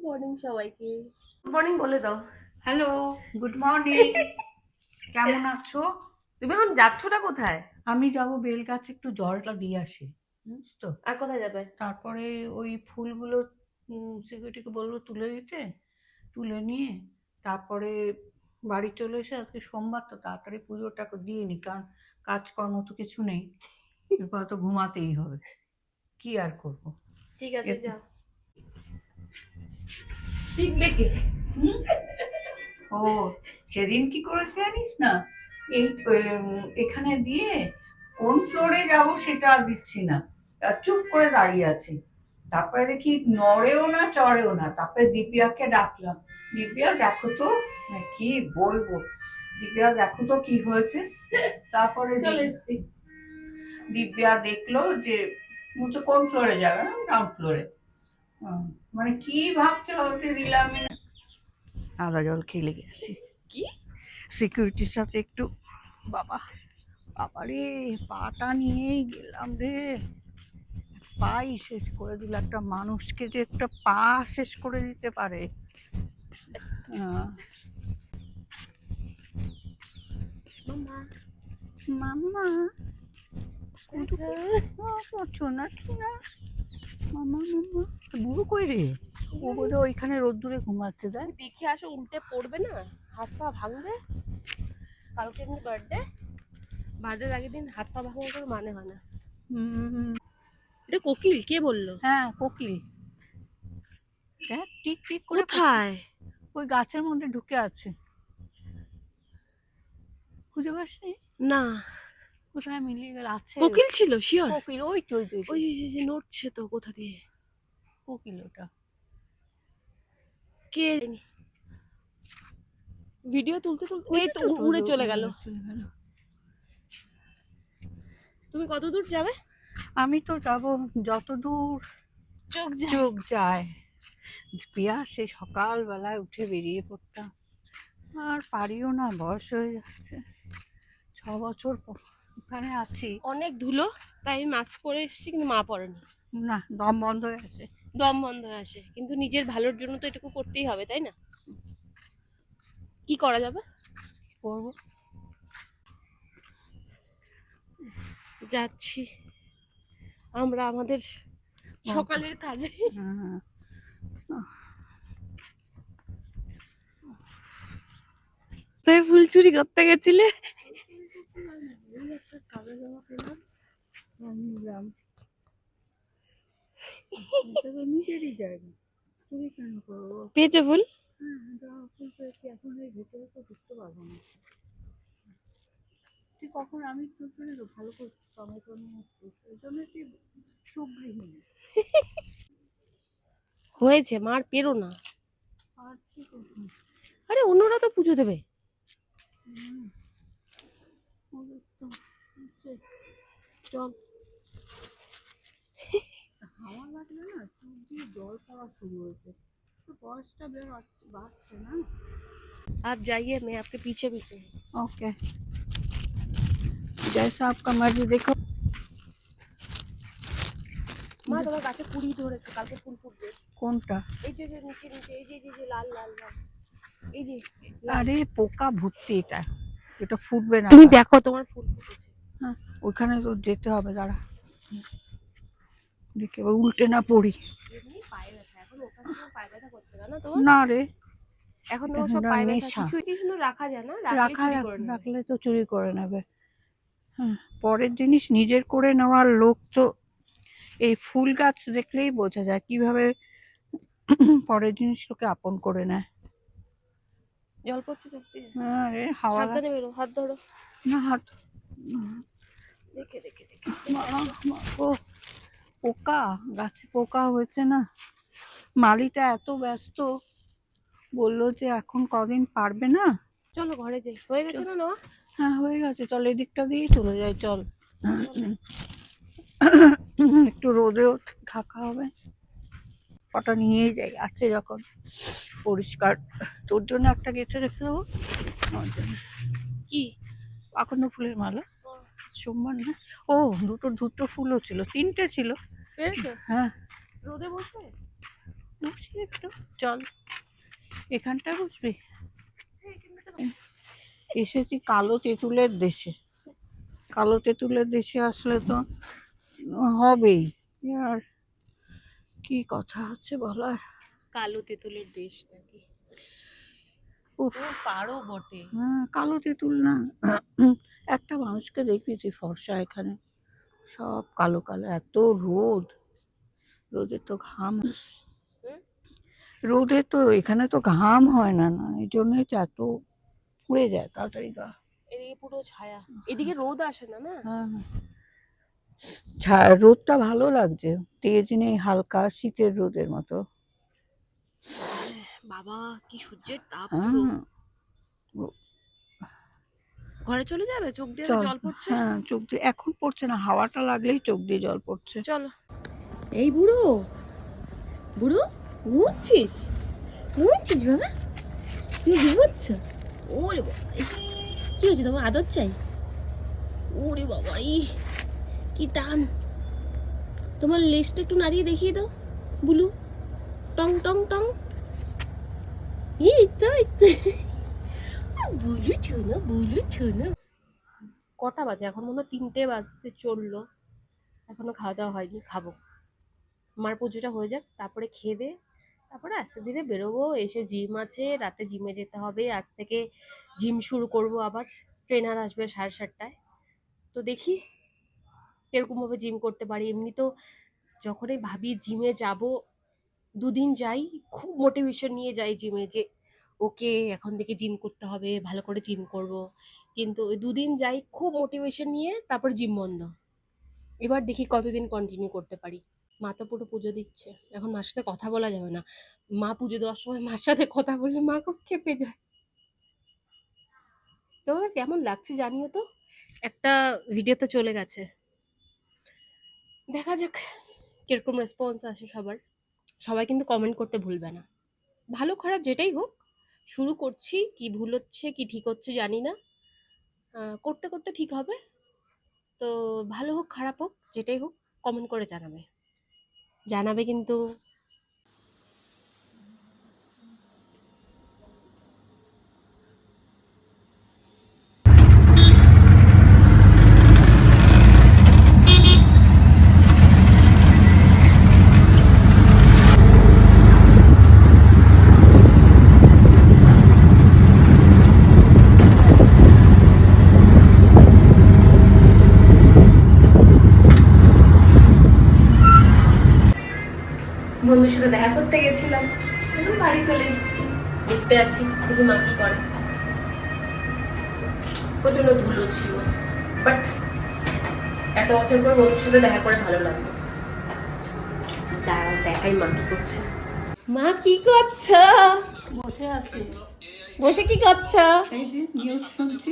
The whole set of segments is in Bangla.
মর্নিং সবাইকে। গুড মর্নিং বলে দাও। Hello, good morning. কেমন আছো? তুমি এখন যাচ্ছটা কোথায়? আমি যাব বেলগাছে একটু জলটা দিয়ে আসি, বুঝছ তো। আর কোথায় যাবে? তারপরে ওই ফুলগুলো সিকিউরিটিকে বলবো তুলে দিতে, তুলে নিয়ে তারপরে বাড়ি চলে এসে, আজকে সোমবার তো তাড়াতাড়ি পুজোটাকে দিয়ে নি, কারণ কাজকর্ম তো কিছু নেই, এরপর তো ঘুমাতেই হবে, কি আর করবো। ঠিক আছে যাও। শিখবে কে? ও, সেদিন কি করেছে জানিস না, এই এখানে দিয়ে কোন ফ্লোরে যাব সেটা আর দিচ্ছি না, চুপ করে দাঁড়িয়ে আছি। তারপরে দেখি নড়েও না চড়েও না, তারপরে দিব্যাকে ডাকলাম, দিব্যা দেখো তো, কি বলবো, দিব্যা দেখো তো কি হয়েছে। তারপরে চলে এসছি। দিব্যা দেখলো যে মুছে কোন ফ্লোরে যাবে, না গ্রাউন্ড ফ্লোরে। মানে কি ভাবছে ওকে দিলাম না, আদা জল খেলে গেছি কি সিকিউরিটির সাথে একটু। বাবা বাবারে, পাটা নিয়েই গেলাম রে, পাই শেষ করে দিল। একটা মানুষকে যে একটা পা শেষ করে দিতে পারে। মামা মাম্মা করছো না কি না, মামা মাম্মা। বুড়ো কই রে? ও বোধহয় ওইখানে রোদ্দুরে ঘুমাচ্ছে। দেখ দেখে আসো, উল্টে পড়বে না, হাত পা ভাঙবে। কালকে এমনি বার্থডের আগের দিন হাত পা ভাঙার কোনো মানে হয় না। এটা কোকিল, কে বললো? হ্যাঁ কোকিল, দেখ টিক টিক করে কোথায়? ওই গাছের মধ্যে ঢুকে আছে, খুঁজে পাসনি? না, কোথায় মিলিয়ে গেল, আছে কোকিল ছিল শিওর। কোকিল, ওই তো ওই ওই যে নড়ছে তো কোথা দিয়ে। কোকিল ওটা। কে? ভিডিও তুলতে তুলতে এই তো উড়ে চলে গেল। তুমি কত দূর যাবে? আমি তো যাব যত দূর চোখ যায়। পিয়া সেই সকালবেলায় উঠে বেরিয়ে পড়তাম, আর পারিও না, বয়স হয়ে যাচ্ছে, 6 বছর ওখানে আছি। অনেক ধুলো, তাই আমি মাস্ক পরে এসেছি, কিন্তু মা পড়েনি। না, দম বন্ধ হয়ে আছে। দম বন্ধ হয়ে আসে, কিন্তু নিজের ভালোর জন্য তো এটুকু করতেই হবে, তাই না? কি করা যাবে, করবো। যাচ্ছি আমরা আমাদের সকালের কাজে। তাই ফুল চুরি করতে গেছিলে? নিজেরই জায়গা, চুরি কেন করবো? পেয়েছে ফুল? ফুল পেয়েছি, এখন এই ভেতরে তো ঢুকতে পারবো না। তুই কখন, আমি তো ভালো করে টমেটো নিয়ে আসছিস, ওই জন্য তুই সুগৃহিণী। হয়েছে, মার পেরো না। আর কি করবি? আরে অন্যরা তো পুজো দেবে। চল, হাওয়া লাগলে না চোখ দিয়ে জল পড়া শুরু হয়েছে, তো বয়সটা বাড়ছে না। आप जाइए, मैं आपके पीछे पीछे। ओके, जैसा आपका मर्जी। देखो মা, তোমার গাছে কুড়ি ধরেছে, কালকে ফুল ফুটবে। কোনটা? এই যে নিচে নিচে, এই যে লাল লাল লাল, এই যে। আরে পোকা ভর্তি, এটা এটা ফুটবে না। তুমি দেখো তোমার ফুল ফুটেছে। হ্যাঁ, ওইখানে তো যেতে হবে, দাঁড়া দেখে উল্টে না পড়ি। এমনি পায়ে ব্যথা, এখন ওটা সময় পায়ে ব্যথা করছে না তোমার? না রে, এখন তোমার সব পায়ে ব্যথা, কিছুই কিন্তু রাখা যায় না, রাখলে তো চুরি করে নেবে। হ্যাঁ, পরের জিনিস নিজের করে নেওয়ার লোক তো এই ফুল গাছ দেখলেই বোঝা যায় কিভাবে পরের জিনিস লোকে আপন করে নেয়। জল পড়ছে চোখ দিয়ে। হ্যাঁ রে, হাওয়া সাবধানে বেরো, হাত ধরো। না, হাত দেখে দেখে দেখে। ও পোকা, গাছে পোকা হয়েছে না। মালিটা এত ব্যস্ত, বললো যে এখন কদিন পারবে না। চলো ঘরে যাই, হয়ে গেছে না নেওয়া? হ্যাঁ হয়ে গেছে, চল এদিকটা দিয়েই চলে যাই, চল। একটু রোদেও থাকা হবে, কটা নিয়েই যাই, আছে যখন পরিষ্কার। তোর জন্য একটা গেটে রেখে দেবো, আমার জন্য। কি? আকন্দ ফুলের মালা, সোমবার না। ও, দুটো ফুলও ছিল, 3টে ছিল। পেরেছো? হ্যাঁ, রোদে বসে বসি একটু, চল এখানটায় বসবি। এসেছি কালো তেঁতুলের দেশে, কালো তেঁতুলের দেশে আসলে তো হবেই, আর কি কথা আছে বলার। কালো তেঁতুলের দেশ নাকি? উফ, ও পারো বটে। হ্যাঁ কালো তেঁতুল না, একটা মানুষকে দেখবি তুই ফর্সা, এখানে সব কালো কালো, এত রোদ, রোদে তো ঘাম, রোদে তো এখানে তো ঘাম হয় না, না এই জন্যই তো এত পুড়ে যায় তাড়াতাড়ি গা। এদিকে পুরো ছায়া, এদিকে রোদ আসে না না। হ্যাঁ রোদটা ভালো লাগছে, তেজ নেই, হালকা শীতের রোদের মতো। বাবা কি সূর্যের তাপ হ্যাঁ পুরো। ঘরে চলে যাবে? চোখ দিয়ে চল, জল পড়ছে। হ্যাঁ চোখ দিয়ে এখন পড়ছে না, হাওয়াটা লাগলেই চোখ দিয়ে জল পড়ছে। চলো। এই বুড়ো, বুড়ো ঘুমোচ্ছিস? ঘুমোচ্ছিস বাবা? তুই ঘুমোচ্ছ? ওরে বাবা, কি হয়েছে তোমার? আদর চাই? ওরে বাবা কি টান। তোমার লেজটা একটু নাড়িয়ে দেখিয়ে দাও বুলু। টং টং টং। এই তো বলেছো না, বলেছো না। কটা বাজে এখন? মনে হয় 3টে বাজতে চললো, এখনো খাওয়া দাওয়া হয়নি, খাবো। মার পুজোটা হয়ে যাক, তারপরে খেয়ে দে, তারপরে আস্তে ধীরে বেরোবো। এসে জিম আছে, রাতে জিমে যেতে হবে, আজ থেকে জিম শুরু করব আবার। ট্রেনার আসবে 7:30টায়, তো দেখি কিরকমভাবে জিম করতে পারি। এমনি তো যখনই ভাবি জিমে যাব, 2 দিন যাই, খুব মোটিভেশন নিয়ে যাই জিমে, যে ওকে এখন থেকে জিম করতে হবে, ভালো করে জিম করব। কিন্তু ওই 2 দিন যাই খুব মোটিভেশন নিয়ে, তারপর জিম বন্ধ। এবার দেখি কতদিন কন্টিনিউ করতে পারি। মা তো পুরো পুজো দিচ্ছে, এখন মার সাথে কথা বলা যাবে না। মা পুজো দেওয়ার সময় মার সাথে কথা বললে মা খুব ক্ষেপে যায়। তোমার কেমন লাগছে জানিও তো। একটা ভিডিও তো চলে গেছে, দেখা যাক কিরকম রেসপন্স আসে সবার। সবাই কিন্তু কমেন্ট করতে ভুলবে না, ভালো খারাপ যেটাই হোক। শুরু করছি, কি ভুল হচ্ছে কি ঠিক হচ্ছে জানি না, করতে করতে ঠিক হবে। তো ভালো হোক খারাপ হোক যেটাই হোক, কমেন্ট করে জানাবে, জানাবে কিন্তু। বন্ধুর সাথে দেখা করতে গেছিলাম, বাড়ি চলে এসেছি, লিফটে আছি, দেখি মা কি করে। প্রচন্ড ধুলো ছিল, বাট এত বছর পর বন্ধুর সাথে দেখা করে ভালো লাগলো। দাঁড়াও দেখাই মা কি করছে। মা কি করছ? বসে আছি। বসে কি করছ? এই যে নিউজ শুনছি।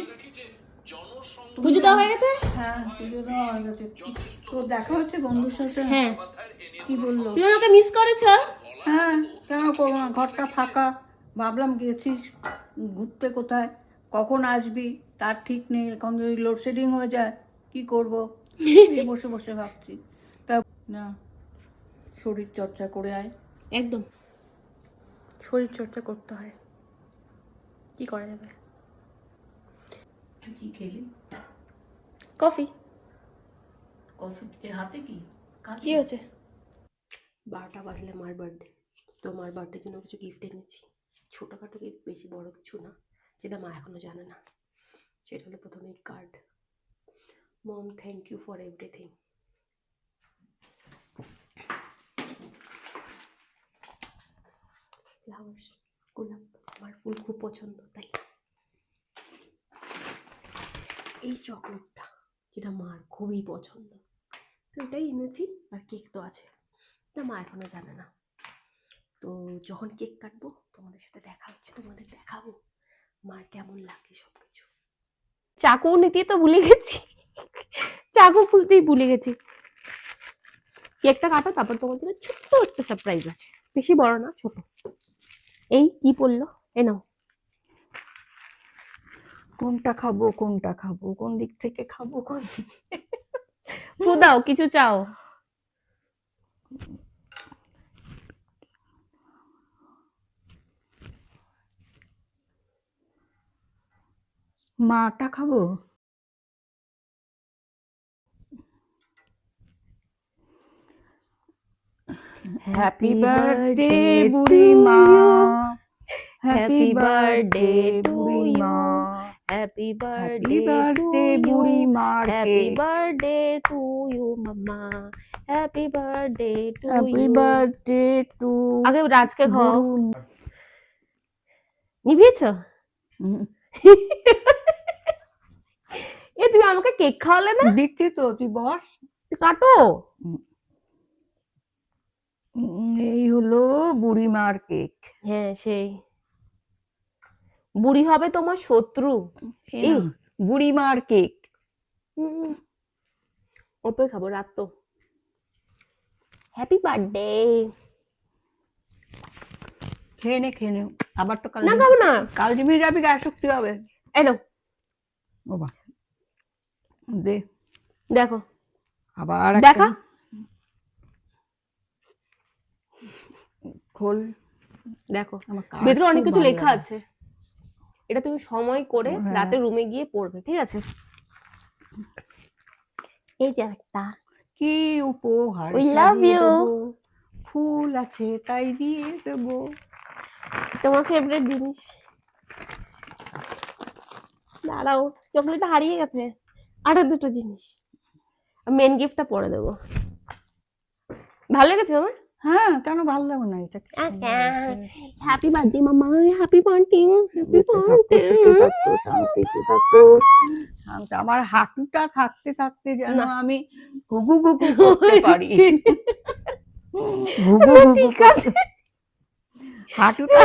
পুজো দেওয়া হয়ে গেছে? হ্যাঁ পুজো দেওয়া হয়ে গেছে। তো দেখা হচ্ছে বন্ধুর সাথে? হ্যাঁ। কি বললো? তুই আমাকে মিস করেছ? হ্যাঁ কেন করবো না, ঘরটা ফাঁকা, ভাবলাম গেছিস ঘুরতে কোথায়, কখন আসবি তার ঠিক নেই, এখন যদি লোডশেডিং হয়ে যায় কি করবো, এই বসে বসে ভাবছি। তা না, শরীর চর্চা করে আয়। একদম, শরীর চর্চা করতে হয়, কি করা যাবে। কি খেলি? কফি। কফি হাতে কি কি হয়েছে? 12টা বাজলে মার বার্থডে, তো মার বার্থডে জন্য কিছু গিফট এনেছি। ছোটোখাটো গিফট, বেশি বড় কিছু না, যেটা মা এখনো জানে না। সেটা হলো প্রথমে card, mom thank you for everything. Flowers, গোলাপ, আমার ফুল খুব পছন্দ, তাই এই চকলেটটা যেটা মার খুবই পছন্দ, তো এটাই এনেছি। আর কেক তো আছে, এটা মা এখনো জানে না। তো যখন কেক কাটবো তোমাদের সাথে দেখা হচ্ছে, তোমাদের দেখাবো মার কেমন লাগে সব কিছু। চাকু নিতে তো ভুলে গেছি, চাকু খুলতেই ভুলে গেছি। কেকটা কাটো, তারপর তোমাদের ছোট্ট একটা সারপ্রাইজ আছে, বেশি বড় না, ছোট। এই কি পড়লো, এ নাও। কোনটা খাবো কোনটা খাবো, কোন দিক থেকে খাবো, কোন ফু দাও, কিছু চাও? মাটা খাবো। হ্যাপি বার্থডে বুড়ি মা, হ্যাপি বার্থডে বুড়ি মা, হ্যাপি হ্যাপি বার্থডে বুড়ি মার happy cake, birthday to you mamma, happy birthday to happy you. Birthday to আগে রাজকে খাও। গুরু। নিভিয়েছো? এ তুমি আমাকে কেক খাওয়ালে না? দিচ্ছি তো, তুই বস। কাটো। এই হলো বুড়ি মার কেক। হ্যাঁ সেই বুড়ি হবে তোমার শত্রু। এই নাও, বুড়ি মার কেক। অল্পই খাবো, রাত তো। Happy birthday. খেয়ে নে খেয়ে নে, আবার তো কাল না খাবো না। কাল জিমির যাবি, গায়ে শক্তি হবে। এই নাও বাবা দে, দেখো, আবার দেখা। খোল, দেখো আমার কার্ড ভেতরে অনেক খুব কিছু ভালো লেখা লাগে। আছে। এটা তুমি সময় করে হ্যাঁ। রাতে রুমে গিয়ে পড়বে, ঠিক আছে? এই যে একটা কি উপহার We love সাজিয়ে you. দেবো, ফুল আছে তাই দিয়ে দেবো। তোমার ফেভারিট জিনিস। দাঁড়াও, চকলেটটা হারিয়ে গেছে। আর দুটো জিনিস, মেন গিফটটা পরে দেবো। ভালো লেগেছে তোমার? হ্যাঁ, কেন ভালো লাগবে না? এটা কি সুন্দর হয়েছে। হ্যাপি বার্থডে মামা, হ্যাপি বার্থডে, হ্যাপি বেঁচে থাকো, সুখে বার্থডে। থাকো, শান্তিতে থাকো। আমার হাঁটুটা থাকতে থাকতে যেন না। আমি ঘুঘু ঘুঘু করতে পারি। ঘুঘু ঘুঘু ঠিক আছে। হাঁটুটা